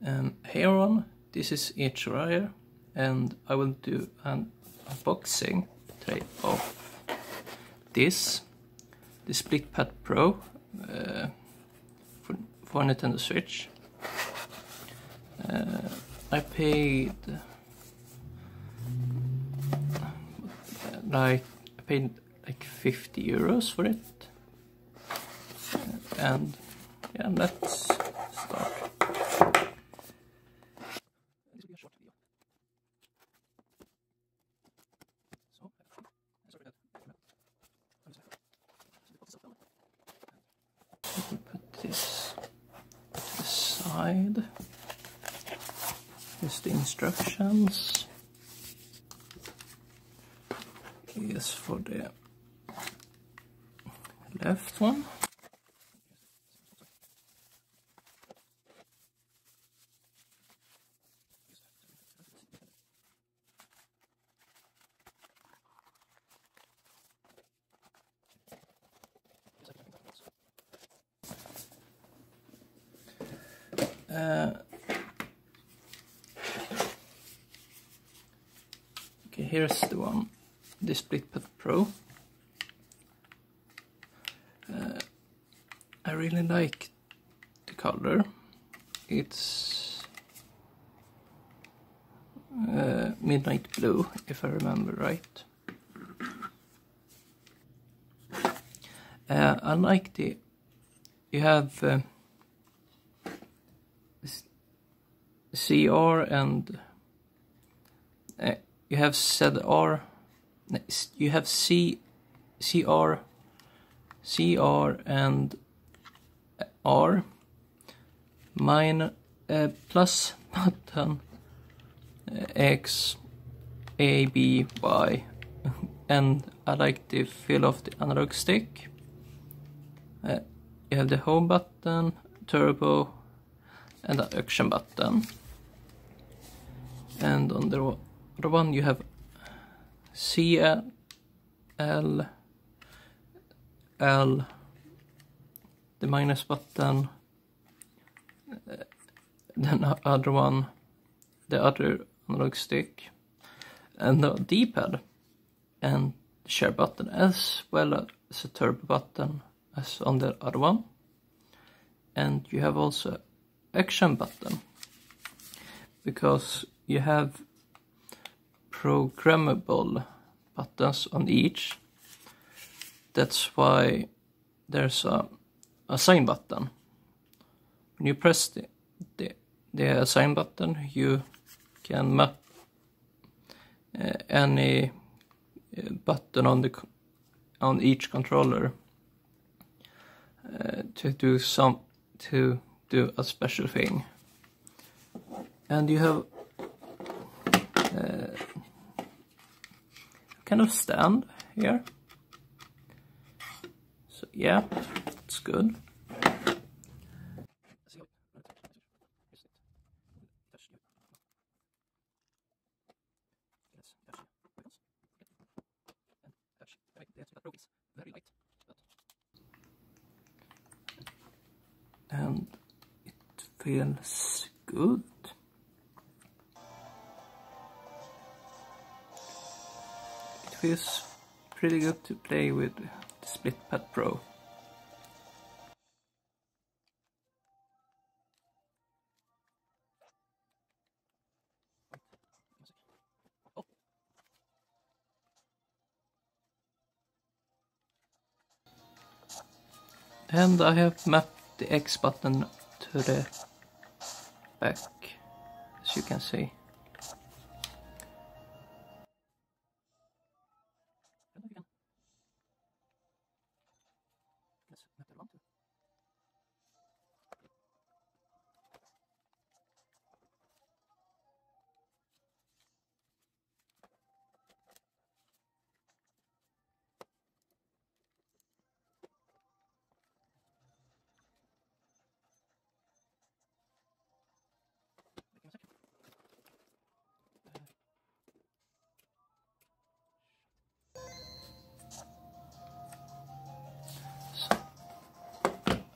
Hey everyone, this is EH-Sora and I will do an unboxing today of the Split Pad Pro for Nintendo Switch. I paid like 50 euros for it, and yeah, let's start. This will be a short video. Put this to the side. Here's the instructions. Here's for the left one. Okay, here's the one, the Split Pad Pro. I really like the color. It's midnight blue, if I remember right. I like you have CR and you have ZR, you have CR and R, plus button, X, A, B, Y, and I like the feel of the analog stick. You have the home button, turbo, and the action button. And on the other one you have C, L, the minus button, then the other one, the other analog stick, and the D-pad, and the share button, as well as a turbo button as on the other one. And you have also action button, because you have programmable buttons on each. That's why there's a assign button. When you press the assign button, you can map any button on each controller to do a special thing. And you have kind of stand here. So yeah, it's good. And it feels good. It feels pretty good to play with the Split Pad Pro. And I have mapped the X button to the back, as you can see.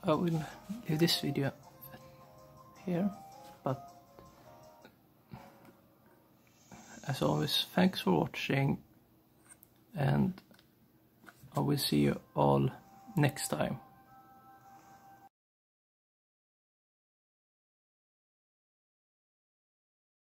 I will leave this video here, but as always, thanks for watching, and I will see you all next time.